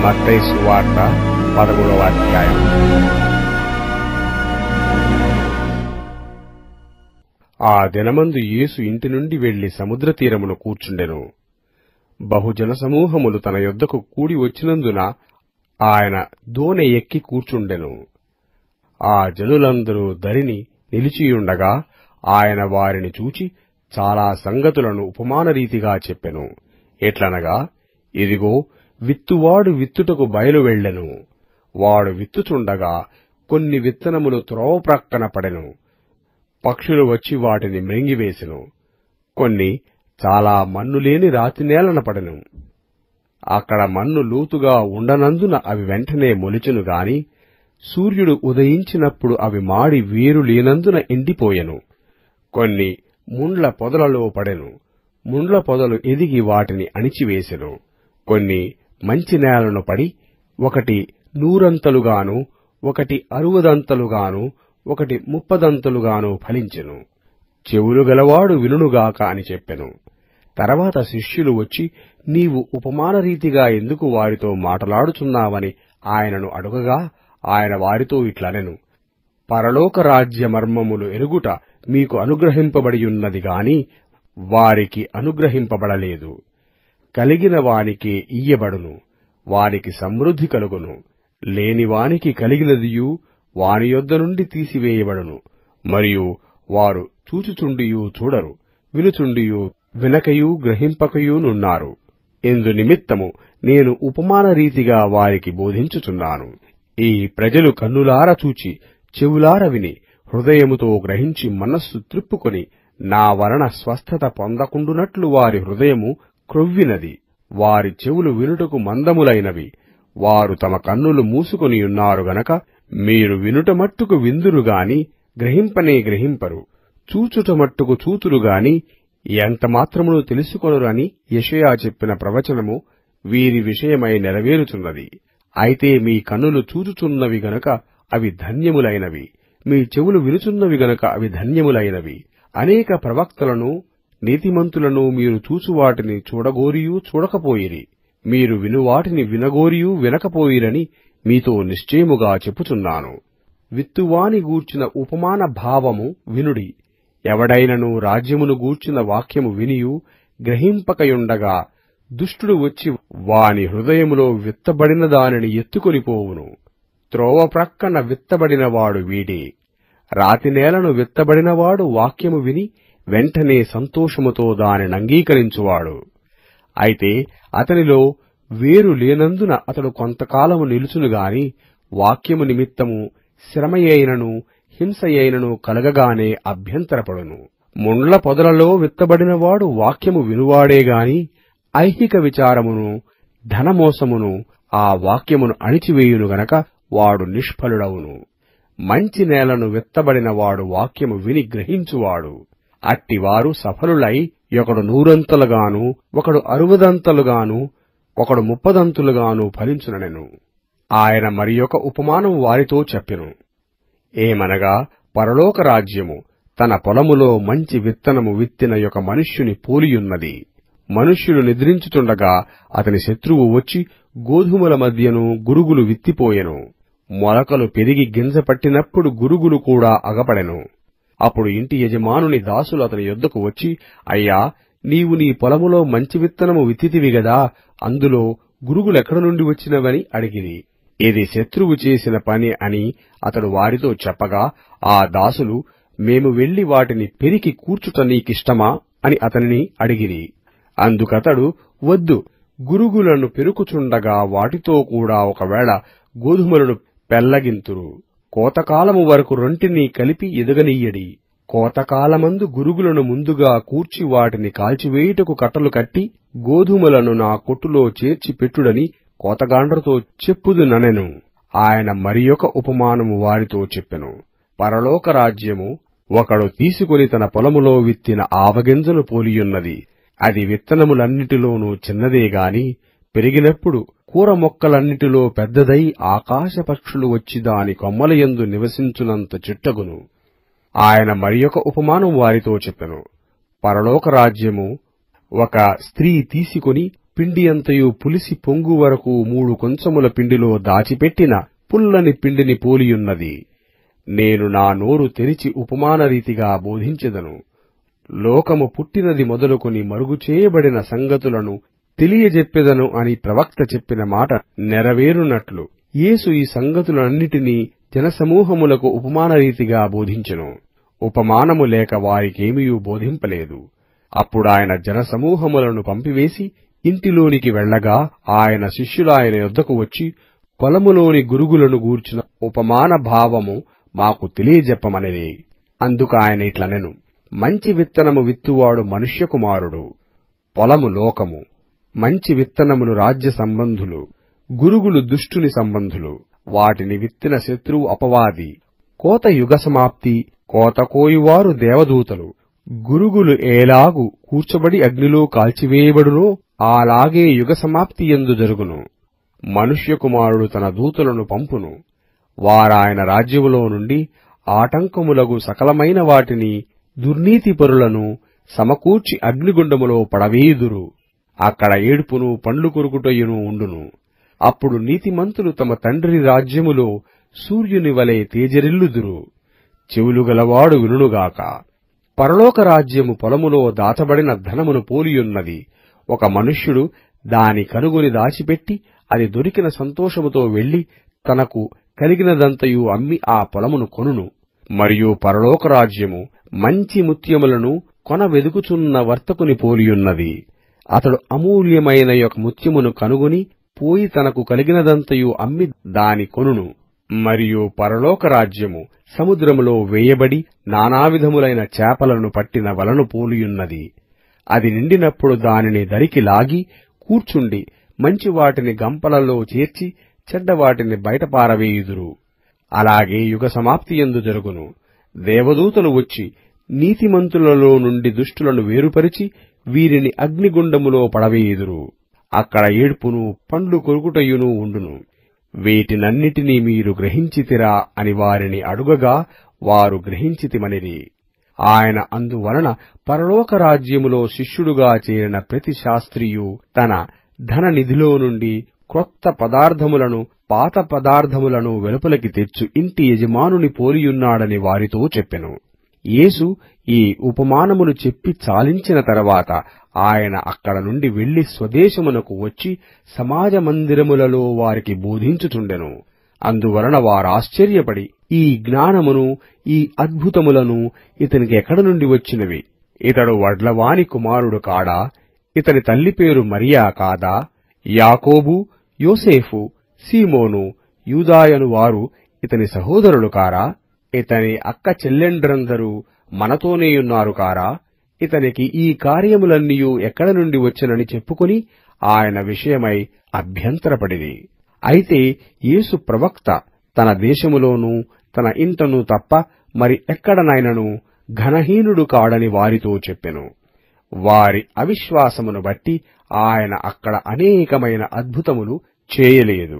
మత్తయి సువార్త 13వ అధ్యాయం. ఆ దినమందు యేసు ఇంటి నుండి వెళ్లి సముద్ర తీరమున కూర్చుండెను. బహుజన సమూహములు తన యొద్దకు కూడి వచ్చినందున ఆయన దోణి ఎక్కి కూర్చుండెను. ఆ జనులందరూ దరిని నిలిచియుండగా ఆయన వారిని చూచి చాలా సంగతులను ఉపమానరీతిగా చెప్పెను. ఎట్లనగా, ఇదిగో, విత్తువాడు విత్తుటకు బయలు వెళ్ళెను. వాడు విత్తుచుండగా కొన్ని విత్తనములు త్రోవ ప్రక్కన పడెను. పక్షులు వచ్చి వాటిని మ్రింగివేసెను. కొన్ని చాలా మన్నులేని రాతినేలన పడెను. అక్కడ మన్ను లోతుగా ఉండనందున అవి వెంటనే మొలిచెను గాని, సూర్యుడు ఉదయించినప్పుడు అవి మాడి వేరు లేనందున ఎండిపోయెను. కొన్ని ముండ్ల పొదలలో పడెను. ముండ్ల పొదలు ఎదిగి వాటిని అణిచివేసెను. కొన్ని మంచి నేలను పడి, ఒకటి 100 ఒకటి 60 ఒకటి 30 ఫలించెను. చెవులు గలవాడు వినుగాక అని చెప్పెను. తర్వాత శిష్యులు వచ్చి, నీవు ఉపమానరీతిగా ఎందుకు వారితో మాటలాడుచున్నావని ఆయనను అడుగగా, ఆయన వారితో ఇట్లనెను, పరలోక రాజ్య మర్మములు ఎరుగుట మీకు అనుగ్రహింపబడియున్నది గాని వారికి అనుగ్రహింపబడలేదు. కలిగిన వానికే ఇయ్యబడును, వానికి సమృద్ధి కలుగును. లేనివానికి కలిగినదియు వాని యొద్ద నుండి తీసివేయబడును. మరియు వారు చూచుచుండియు చూడరు, వినుచుండియు వినకయు గ్రహింపకయునున్నారు. ఇందు నిమిత్తము నేను ఉపమాన రీతిగా వారికి బోధించుచున్నాను. ఈ ప్రజలు కన్నులార చూచి, చెవులార విని, హృదయముతో గ్రహించి మనస్సు త్రిప్పుకొని నా వలన స్వస్థత పొందకుండునట్లు వారి హృదయము క్రొవ్వినది. వారి చెవులు వినుటకు మందములైనవి. వారు తమ కన్నులు మూసుకొనియున్నారు గనక మీరు వినుట మట్టుకు విందురుగాని గ్రహింపనే గ్రహింపరు, చూచుట మట్టుకు చూతురుగాని ఎంతమాత్రమును తెలుసుకొనురని యెషయా చెప్పిన ప్రవచనము వీరి విషయమై నెరవేరుచున్నది. అయితే మీ కన్నులు చూచుచున్నవి గనక అవి ధన్యములైనవి, మీ చెవులు వినుచున్నవి గనక అవి ధన్యములైనవి. అనేక ప్రవక్తలను నీతిమంతులను మీరు చూచువాటిని చూడగోరియూ చూడకపోయిరి, మీరు వినువాటిని వినగోరియూ వినకపోయిరని మీతో నిశ్చయముగా చెప్పుచున్నాను. విత్తువాని గూర్చిన ఉపమాన భావము వినుడి. ఎవడైనను రాజ్యమును గూర్చిన వాక్యము వినియు గ్రహింపకయుండగా దుష్టుడు వచ్చి వాని హృదయములో విత్తబడిన దానిని ఎత్తుకొనిపోవును. త్రోవ ప్రక్కన విత్తబడినవాడు వీడే. రాతినేలను విత్తబడినవాడు వాక్యము విని వెంటనే సంతోషముతో దానినంగీకరించువాడు. అయితే అతనిలో వేరు లేనందున అతడు కొంతకాలము నిలుచునుగాని వాక్యము నిమిత్తము శ్రమయైనను హింసయైనను కలగగానే అభ్యంతరపడును. ముండ్ల పొదలలో విత్తబడినవాడు వాక్యము వినువాడేగాని ఐహిక విచారమును ధనమోసమును ఆ వాక్యమును అణిచివేయును గనక వాడు నిష్ఫలుడవును. మంచి నేలను విత్తబడినవాడు వాక్యము విని గ్రహించువాడు. అట్టివారు సఫలులై ఒకడు 100 ఒకడు 60 ఒకడు 30 ఫలించుననెను. ఆయన మరియొక ఉపమానము వారితో చెప్పెను. ఏమనగా, పరలోక రాజ్యము తన పొలములో మంచి విత్తనము విత్తిన ఒక మనుష్యుని పోలియున్నది. మనుష్యుడు నిద్రించుచుండగా అతని శత్రువు వచ్చి గోధుమల మధ్యను గురుగులు విత్తిపోయెను. మొలకలు పెరిగి గింజ పట్టినప్పుడు గురుగులు కూడా అగపడెను. అప్పుడు ఇంటి యజమానుని దాసులు అతని యొద్దకు వచ్చి, అయ్యా, నీవు నీ పొలములో మంచి విత్తనము విత్తితివి గదా, అందులో గురుగులెక్కడ నుండి వచ్చినవని అడిగిరి. ఇది శత్రువు చేసిన పని అని అతడు వారితో చెప్పగా, ఆ దాసులు, మేము వెళ్లి వాటిని పెరికి కూర్చుట నీకిష్టమా అని అతనిని అడిగిరి. అందుకతడు, వద్దు, గురుగులను పెరుకుచుండగా వాటితో కూడా ఒకవేళ గోధుమలను పెల్లగింతురు. కోతకాలము వరకు రొంటిని కలిపి ఎదగనీయడి. కోతకాలమందు గురుగులను ముందుగా కూర్చి వాటిని కాల్చివేయుటకు కట్టలు కట్టి గోధుమలను నా కొట్టులో చేర్చి పెట్టుడని కోతగాండ్రతో చెప్పుదుననెను. ఆయన మరియొక ఉపమానము వారితో చెప్పెను. పరలోక రాజ్యము ఒకడు తీసుకొని తన పొలములో విత్తిన ఆవగింజను పోలియున్నది. అది విత్తనములన్నిటిలోనూ చిన్నదేగాని పెరిగినప్పుడు కూర మొక్కలన్నిటిలో పెద్దదై ఆకాశ పక్షులు వచ్చి దాని కొమ్మలయందు నివసించునంత చెట్టగును. ఆయన మరియొక ఉపమానం వారితో చెప్పెను. పరలోక రాజ్యము ఒక స్త్రీ తీసుకొని పిండి అంతయు పులిసి పొంగు వరకు 3 కొంచెముల పిండిలో దాచిపెట్టిన పుల్లని పిండిని పోలియున్నది. నేను నా నోరు తెరిచి ఉపమానరీతిగా బోధించెదను. లోకము పుట్టినది మొదలుకొని మరుగు చేయబడిన సంగతులను తెలియజెప్పెదను అని ప్రవక్త చెప్పిన మాట నెరవేరునట్లు యేసు ఈ సంగతులన్నిటినీ జనసమూహములకు ఉపమానరీతిగా బోధించెను. ఉపమానము లేక వారికేమియూ బోధింపలేదు. అప్పుడాయన జనసమూహములను పంపివేసి ఇంటిలోనికి వెళ్ళగా ఆయన శిష్యులాయన యొద్దకు వచ్చి, పొలములోని గురుగులను గూర్చిన ఉపమాన భావము మాకు తెలియజెప్పమనిరి. అందుకాయన ఇట్లనెను, మంచి విత్తనము విత్తువాడు మనుష్య కుమారుడు. పొలము లోకము, మంచి విత్తనములు రాజ్య సంబంధులు, గురుగులు దుష్టుని సంబంధులు. వాటిని విత్తిన శత్రువు అపవాది. కోత యుగ సమాప్తి, కోత కోయువారు దేవదూతలు. గురుగులు ఏలాగు కూర్చబడి అగ్నిలో కాల్చివేయబడునో అలాగే యుగ సమాప్తి యందు జరుగును. మనుష్య కుమారుడు తన దూతలను పంపును. వారాయన రాజ్యములో నుండి ఆటంకములగు సకలమైన వాటిని దుర్నీతిపరులను సమకూర్చి అగ్నిగుండములో పడవేయుదురు. అక్కడ ఏడుపును పండ్లు కొరుకుటయును ఉండును. అప్పుడు నీతిమంతులు తమ తండ్రి రాజ్యములో సూర్యుని వలె తేజరిల్లుదురు. చెవులు గలవాడు వినుగాక. పరలోక రాజ్యము పొలములో దాచబడిన ధనమును పోలియున్నది. ఒక మనుష్యుడు దాని కనుగొని దాచిపెట్టి అది దొరికిన సంతోషముతో వెళ్లి తనకు కలిగినదంతయు అమ్మి ఆ పొలమును కొనును. మరియు పరలోక రాజ్యము మంచి ముత్యములను కొన వెదుకుచున్న వర్తకుని పోలియున్నది. అతడు అమూల్యమైన యొక్క ముత్యమును కనుగొని పోయి తనకు కలిగినదంతయు అమ్మి దాని కొనును. మరియు పరలోక రాజ్యము సముద్రములో వేయబడి నానావిధములైన చేపలను పట్టిన వలను పోలియున్నది. అది నిండినప్పుడు దానిని దరికి లాగి కూర్చుండి మంచి వాటిని గంపలలో చేర్చి చెడ్డవాటిని బయట పారవేయుదురు. అలాగే యుగ సమాప్తి యందు జరుగును. దేవదూతలు వచ్చి నీతిమంతులలో నుండి దుష్టులను వేరుపరిచి వీరిని అగ్నిగుండములో పడవేయుదురు. అక్కడ ఏడ్పును పండ్లు కొరుకుటయును ఉండును. వీటినన్నిటినీ మీరు గ్రహించితిరా అని వారిని అడుగగా వారు గ్రహించితిమనిరి. ఆయన అందువలన పరలోక రాజ్యములో శిష్యుడుగా చేరిన ప్రతి శాస్త్రియు తన ధన నిధిలో నుండి క్రొత్త పదార్థములను పాత పదార్థములను వెలుపలికి తెచ్చు ఇంటి యజమానుని పోలియున్నాడని వారితో చెప్పెను. యేసు ఈ ఉపమానములు చెప్పి చాలించిన తరువాత ఆయన అక్కడ నుండి వెళ్లి స్వదేశమునకు వచ్చి సమాజ మందిరములలో వారికి బోధించుచుండెను. అందువలన వారాశ్చర్యపడి ఈ జ్ఞానమును ఈ అద్భుతములను ఇతనికి ఎక్కడ నుండి వచ్చినవి? ఇతడు వడ్లవాని కుమారుడు కాడా? ఇతని తల్లి పేరు మరియా కాదా? యాకోబు, యోసేఫు, సీమోను, యూదాయను వారు ఇతని సహోదరులు కారా? ఇతని అక్క చెల్లెండ్రందరూ మనతోనేయున్నారు కారా? ఇతనికి ఈ కార్యములన్నీయు ఎక్కడ నుండి వచ్చెనని చెప్పుకొని ఆయన విషయమై అభ్యంతరపడిరి. అయితే యేసు ప్రవక్త తన దేశములోనూ తన ఇంటను తప్ప మరి ఎక్కడనైనను ఘనహీనుడు కాడని వారితో చెప్పెను. వారి అవిశ్వాసమును బట్టి ఆయన అక్కడ అనేకమైన అద్భుతములు చేయలేదు.